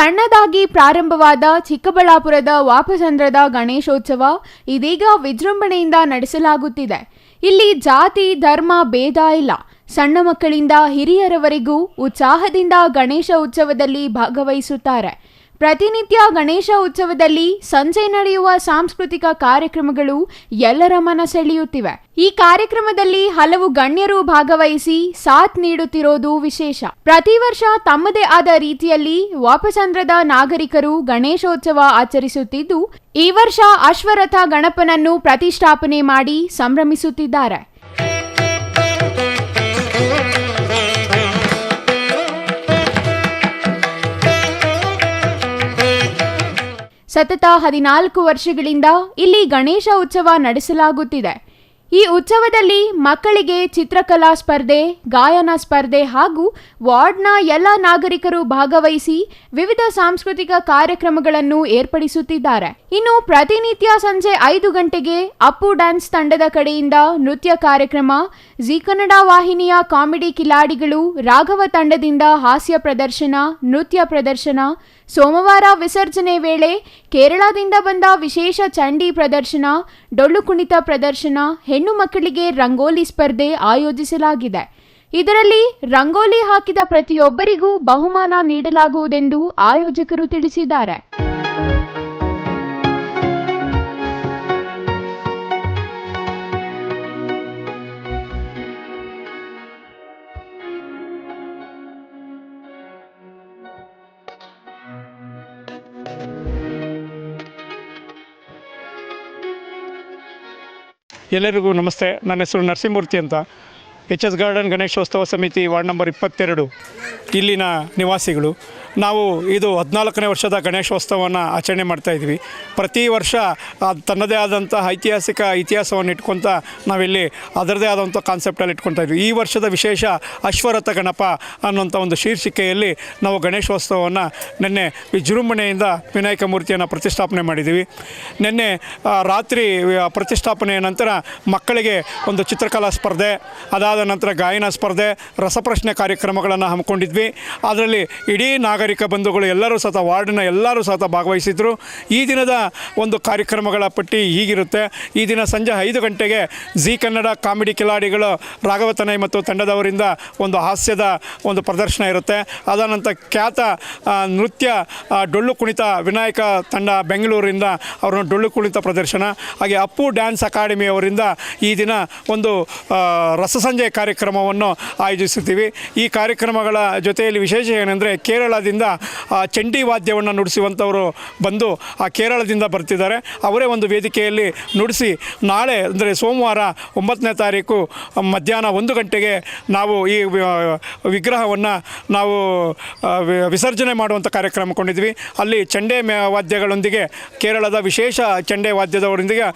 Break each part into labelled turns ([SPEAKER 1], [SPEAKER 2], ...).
[SPEAKER 1] ಸಣ್ಣದಾಗಿ ಪ್ರಾರಂಭವಾದ ಚಿಕ್ಕಬಳ್ಳಾಪುರದ ವಾಪಸಂದ್ರದ ಗಣೇಶೋತ್ಸವ ಇದೀಗ ವಿಜೃಂಭಣೆಯಿಂದ ನಡೆಸಲಾಗುತ್ತಿದೆ. ಇಲ್ಲಿ ಜಾತಿ ಧರ್ಮ ಭೇದ ಇಲ್ಲ. ಸಣ್ಣ ಮಕ್ಕಳಿಂದ ಹಿರಿಯರವರೆಗೂ ಉತ್ಸಾಹದಿಂದ ಗಣೇಶ ಉತ್ಸವದಲ್ಲಿ ಭಾಗವಹಿಸುತ್ತಾರೆ. ಪ್ರತಿನಿತ್ಯ ಗಣೇಶ ಉತ್ಸವದಲ್ಲಿ ಸಂಜೆ ನಡೆಯುವ ಸಾಂಸ್ಕೃತಿಕ ಕಾರ್ಯಕ್ರಮಗಳು ಎಲ್ಲರ ಮನ ಸೆಳೆಯುತ್ತಿವೆ. ಈ ಕಾರ್ಯಕ್ರಮದಲ್ಲಿ ಹಲವು ಗಣ್ಯರು ಭಾಗವಹಿಸಿ ಸಾಥ್ ನೀಡುತ್ತಿರೋದು ವಿಶೇಷ. ಪ್ರತಿ ವರ್ಷ ತಮ್ಮದೇ ಆದ ರೀತಿಯಲ್ಲಿ ವಾಪಸಂದ್ರದ ನಾಗರಿಕರು ಗಣೇಶೋತ್ಸವ ಆಚರಿಸುತ್ತಿದ್ದು, ಈ ವರ್ಷ ಅಶ್ವರಥ ಗಣಪನನ್ನು ಪ್ರತಿಷ್ಠಾಪನೆ ಮಾಡಿ ಸಂಭ್ರಮಿಸುತ್ತಿದ್ದಾರೆ. ಸತತ 14 ವರ್ಷಗಳಿಂದ ಇಲ್ಲಿ ಗಣೇಶ ಉತ್ಸವ ನಡೆಸಲಾಗುತ್ತಿದೆ. ಈ ಉತ್ಸವದಲ್ಲಿ ಮಕ್ಕಳಿಗೆ ಚಿತ್ರಕಲಾ ಸ್ಪರ್ಧೆ, ಗಾಯನ ಸ್ಪರ್ಧೆ ಹಾಗೂ ವಾರ್ಡ್ನ ಎಲ್ಲ ನಾಗರಿಕರು ಭಾಗವಹಿಸಿ ವಿವಿಧ ಸಾಂಸ್ಕೃತಿಕ ಕಾರ್ಯಕ್ರಮಗಳನ್ನು ಏರ್ಪಡಿಸುತ್ತಿದ್ದಾರೆ. ಇನ್ನು ಪ್ರತಿನಿತ್ಯ ಸಂಜೆ 5 ಗಂಟೆಗೆ ಅಪ್ಪು ಡ್ಯಾನ್ಸ್ ತಂಡದ ಕಡೆಯಿಂದ ನೃತ್ಯ ಕಾರ್ಯಕ್ರಮ, ಜಿ ಕನ್ನಡ ವಾಹಿನಿಯ ಕಾಮಿಡಿ ಕಿಲಾಡಿಗಳು ರಾಘವ ತಂಡದಿಂದ ಹಾಸ್ಯ ಪ್ರದರ್ಶನ, ನೃತ್ಯ ಪ್ರದರ್ಶನ, ಸೋಮವಾರ ವಿಸರ್ಜನೆ ವೇಳೆ ಕೇರಳದಿಂದ ಬಂದ ವಿಶೇಷ ಚಂಡಿ ಪ್ರದರ್ಶನ, ಡೊಳ್ಳು ಕುಣಿತ ಪ್ರದರ್ಶನ, ಹೆಣ್ಣು ಮಕ್ಕಳಿಗೆ ರಂಗೋಲಿ ಸ್ಪರ್ಧೆ ಆಯೋಜಿಸಲಾಗಿದೆ. ಇದರಲ್ಲಿ ರಂಗೋಲಿ ಹಾಕಿದ ಪ್ರತಿಯೊಬ್ಬರಿಗೂ ಬಹುಮಾನ ನೀಡಲಾಗುವುದೆಂದು ಆಯೋಜಕರು ತಿಳಿಸಿದ್ದಾರೆ.
[SPEAKER 2] ಎಲ್ಲರಿಗೂ ನಮಸ್ತೆ. ನನ್ನ ಹೆಸರು ನರಸಿಂಹಮೂರ್ತಿ ಅಂತ. ಎಚ್.ಎಸ್. ಗಾರ್ಡನ್ ಗಣೇಶೋತ್ಸವ ಸಮಿತಿ ವಾರ್ಡ್ ನಂಬರ್ 22 ಇಲ್ಲಿನ ನಿವಾಸಿಗಳು. ನಾವು ಇದು 14ನೇ ವರ್ಷದ ಗಣೇಶೋತ್ಸವವನ್ನು ಆಚರಣೆ ಮಾಡ್ತಾಯಿದ್ವಿ. ಪ್ರತಿ ವರ್ಷ ತನ್ನದೇ ಆದಂಥ ಐತಿಹಾಸಿಕ ಇತಿಹಾಸವನ್ನು ಇಟ್ಕೊತ ನಾವಿಲ್ಲಿ ಅದರದೇ ಆದಂಥ ಕಾನ್ಸೆಪ್ಟಲ್ಲಿ ಇಟ್ಕೊತಾಯಿದ್ವಿ. ಈ ವರ್ಷದ ವಿಶೇಷ ಅಶ್ವರಥ ಗಣಪ ಅನ್ನೋಂಥ ಒಂದು ಶೀರ್ಷಿಕೆಯಲ್ಲಿ ನಾವು ಗಣೇಶೋತ್ಸವವನ್ನು ನಿನ್ನೆ ವಿಜೃಂಭಣೆಯಿಂದ ವಿನಾಯಕ ಮೂರ್ತಿಯನ್ನು ಪ್ರತಿಷ್ಠಾಪನೆ ಮಾಡಿದ್ದೀವಿ. ನಿನ್ನೆ ರಾತ್ರಿ ಪ್ರತಿಷ್ಠಾಪನೆಯ ನಂತರ ಮಕ್ಕಳಿಗೆ ಒಂದು ಚಿತ್ರಕಲಾ ಸ್ಪರ್ಧೆ, ಅದಾದ ನಂತರ ಗಾಯನ ಸ್ಪರ್ಧೆ, ರಸಪ್ರಶ್ನೆ ಕಾರ್ಯಕ್ರಮಗಳನ್ನು ಹಮ್ಮಿಕೊಂಡಿದ್ವಿ. ಅದರಲ್ಲಿ ಇಡೀ ನಾಗರಿಕ ಬಂಧುಗಳು ಎಲ್ಲರೂ ಸಹ ವಾರ್ಡ್ನ ಎಲ್ಲರೂ ಸಹ ಭಾಗವಹಿಸಿದರು. ಈ ದಿನದ ಒಂದು ಕಾರ್ಯಕ್ರಮಗಳ ಪಟ್ಟಿ ಹೀಗಿರುತ್ತೆ. ಈ ದಿನ ಸಂಜೆ 5 ಗಂಟೆಗೆ ಜಿ ಕನ್ನಡ ಕಾಮಿಡಿ ಕಿಲಾಡಿಗಳು ರಾಘವ ತನೈ ಮತ್ತು ತಂಡದವರಿಂದ ಒಂದು ಹಾಸ್ಯದ ಒಂದು ಪ್ರದರ್ಶನ ಇರುತ್ತೆ. ಅದಾನಂತರ ಖ್ಯಾತ ನೃತ್ಯ ಡೊಳ್ಳು ಕುಣಿತ ವಿನಾಯಕ ತಂಡ ಬೆಂಗಳೂರಿಂದ ಅವರ ಡೊಳ್ಳು ಕುಣಿತ ಪ್ರದರ್ಶನ, ಹಾಗೆ ಅಪ್ಪು ಡ್ಯಾನ್ಸ್ ಅಕಾಡೆಮಿಯವರಿಂದ ಈ ದಿನ ಒಂದು ರಸಸಂಜೆ ಕಾರ್ಯಕ್ರಮವನ್ನು ಆಯೋಜಿಸುತ್ತೀವಿ. ಈ ಕಾರ್ಯಕ್ರಮಗಳ ಜೊತೆಯಲ್ಲಿ ವಿಶೇಷ ಏನೆಂದರೆ ಕೇರಳದಿಂದ ಚಂಡಿ ವಾದ್ಯವನ್ನು ನುಡಿಸುವಂಥವರು ಬಂದು ಆ ಕೇರಳದಿಂದ ಬರ್ತಿದ್ದಾರೆ. ಅವರೇ ಒಂದು ವೇದಿಕೆಯಲ್ಲಿ ನುಡಿಸಿ ನಾಳೆ ಅಂದರೆ ಸೋಮವಾರ 9ನೇ ತಾರೀಕು ಮಧ್ಯಾಹ್ನ 1 ಗಂಟೆಗೆ ನಾವು ಈ ವಿಗ್ರಹವನ್ನು ನಾವು ವಿಸರ್ಜನೆ ಮಾಡುವಂಥ ಕಾರ್ಯಕ್ರಮ ಕೊಂಡಿದ್ವಿ. ಅಲ್ಲಿ ಚಂಡೆ ವಾದ್ಯಗಳೊಂದಿಗೆ ಕೇರಳದ ವಿಶೇಷ ಚಂಡೆ ವಾದ್ಯದವರೊಂದಿಗೆ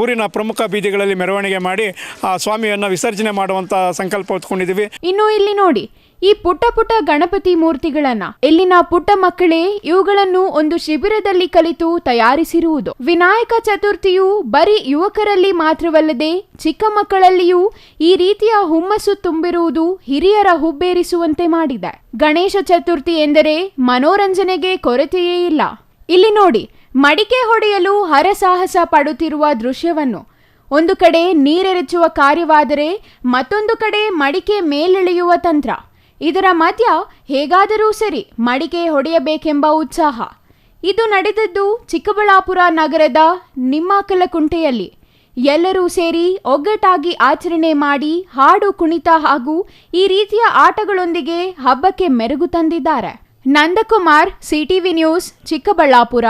[SPEAKER 2] ಊರಿನ ಪ್ರಮುಖ ಬೀದಿಗಳಲ್ಲಿ ಮೆರವಣಿಗೆ ಮಾಡಿ ಆ ಸ್ವಾಮಿಯನ್ನು ವಿಸರ್ಜನೆ ಮಾಡುವಂಥ ಸಂಕಲ್ಪ ಹೊತ್ಕೊಂಡಿದ್ದೀವಿ.
[SPEAKER 1] ಇನ್ನು ಇಲ್ಲಿ ನೋಡಿ, ಈ ಪುಟ್ಟ ಪುಟ್ಟ ಗಣಪತಿ ಮೂರ್ತಿಗಳನ್ನ ಇಲ್ಲಿನ ಪುಟ್ಟ ಮಕ್ಕಳೇ ಇವುಗಳನ್ನು ಒಂದು ಶಿಬಿರದಲ್ಲಿ ಕಲಿತು ತಯಾರಿಸಿರುವುದು. ವಿನಾಯಕ ಚತುರ್ಥಿಯು ಬರೀ ಯುವಕರಲ್ಲಿ ಮಾತ್ರವಲ್ಲದೆ ಚಿಕ್ಕ ಮಕ್ಕಳಲ್ಲಿಯೂ ಈ ರೀತಿಯ ಹುಮ್ಮಸ್ಸು ತುಂಬಿರುವುದು ಹಿರಿಯರ ಹುಬ್ಬೇರಿಸುವಂತೆ ಮಾಡಿದೆ. ಗಣೇಶ ಚತುರ್ಥಿ ಎಂದರೆ ಮನೋರಂಜನೆಗೆ ಕೊರತೆಯೇ ಇಲ್ಲ. ಇಲ್ಲಿ ನೋಡಿ, ಮಡಿಕೆ ಹೊಡೆಯಲು ಹರಸಾಹಸ ಪಡುತ್ತಿರುವ ದೃಶ್ಯವನ್ನು. ಒಂದು ಕಡೆ ನೀರೆರಚುವ ಕಾರ್ಯವಾದರೆ ಮತ್ತೊಂದು ಕಡೆ ಮಡಿಕೆ ಮೇಲೆಳೆಯುವ ತಂತ್ರ. ಇದರ ಮಧ್ಯ ಹೇಗಾದರೂ ಸರಿ ಮಡಿಕೆ ಹೊಡೆಯಬೇಕೆಂಬ ಉತ್ಸಾಹ. ಇದು ನಡೆದದ್ದು ಚಿಕ್ಕಬಳ್ಳಾಪುರ ನಗರದ ನಿಮ್ಮಕಲಕುಂಟೆಯಲ್ಲಿ. ಎಲ್ಲರೂ ಸೇರಿ ಒಗ್ಗಟ್ಟಾಗಿ ಆಚರಣೆ ಮಾಡಿ ಹಾಡು ಕುಣಿತ ಹಾಗೂ ಈ ರೀತಿಯ ಆಟಗಳೊಂದಿಗೆ ಹಬ್ಬಕ್ಕೆ ಮೆರುಗು ತಂದಿದ್ದಾರೆ. Nandakumar, CTV news, Chikkaballapur.